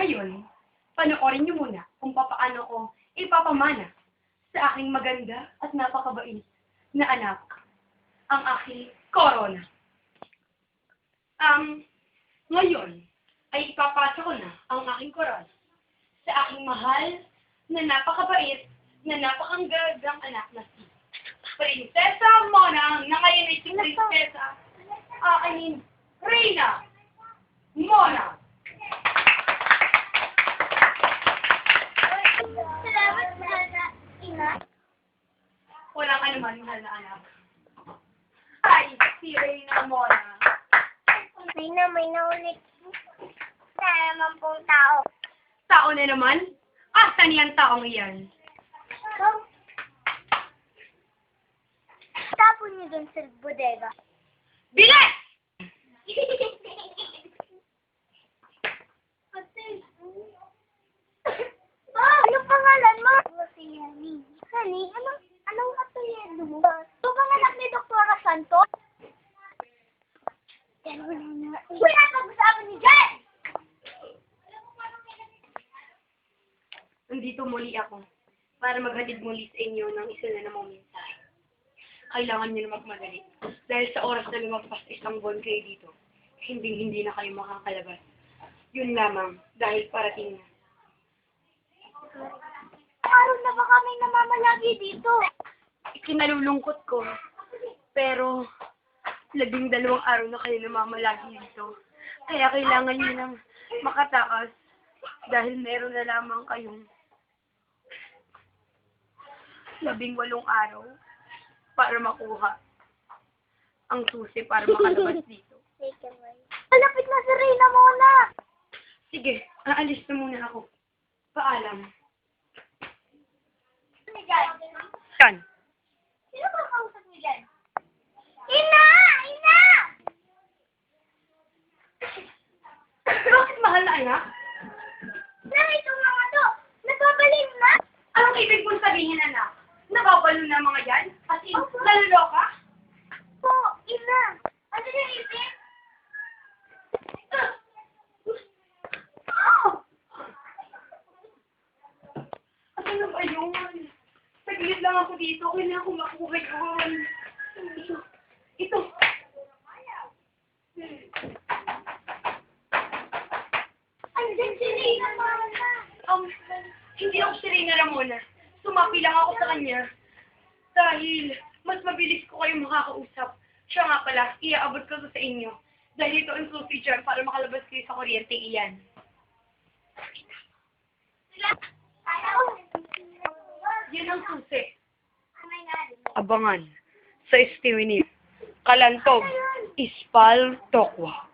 Ngayon, panoorin niyo muna kung papaano ko ipapamana sa aking maganda at napakabait na anak, ang aking Corona. Ngayon ay ipapasa ko na ang aking Corona sa aking mahal na napakabait na napakanggagang anak na si Prinsesa Mona, na ngayon ay si Prinsesa, Reyna Mona. Salamat, mahal na ina. Walang anuman, mahal na anak. Ay, si Reyna Mona. May naulit. Sana naman pong tao. Tao na naman? Asan yan taong iyan? So, tapon niyo dun sa bodega. Bilis! Ano pangalan mo? Si Honey. Honey, anong apelyido mo? Ito pangalan ni Doktora Santos? Wala pag-usapan ni Jen! Nandito muli ako para maghatid muli sa inyo ng isa na namang mensahe. Kailangan niyo na magmadali. Dahil sa oras na lumagpas isang buwan kayo dito, hindi na kayo makakalabas. Yun lamang, dahil parating na. Araw na ba kami namamalagi dito? Ikinalulungkot ko, pero 12 araw na kayo namamalagi dito. Kaya kailangan niyo nang makatakas dahil meron na lamang kayong 18 araw para makuha ang susi para makalabas dito. Malapit na si Reyna Mona! Sige, aalis na muna ako. Paalam. Yan. Sino ba kausap niyo dyan? Ina! Ina! Bakit mahal na anak? Narito mga to! Nagbabaling na! Anong ibig mong sabihin, anak? Nababalo na mga yan? At naluloka? Po, ina! Ano yung isip? Ano ba yun? Saglit lang ako dito. Kailangan ko makuha yun. Ito. Andyan si Reyna Mona! Hindi ako si Reyna Ramona. Sumapi lang ako sa kanya. Dahil mas mabilis ko kayong makakausap. Siya nga pala, iaabot ko sa inyo. Dahil ito ang susi dyan para makalabas kayo sa kuryente iyan. Yan ang susi. Abangan sa Stevenir. Kalantog, Ispal, Tokwa.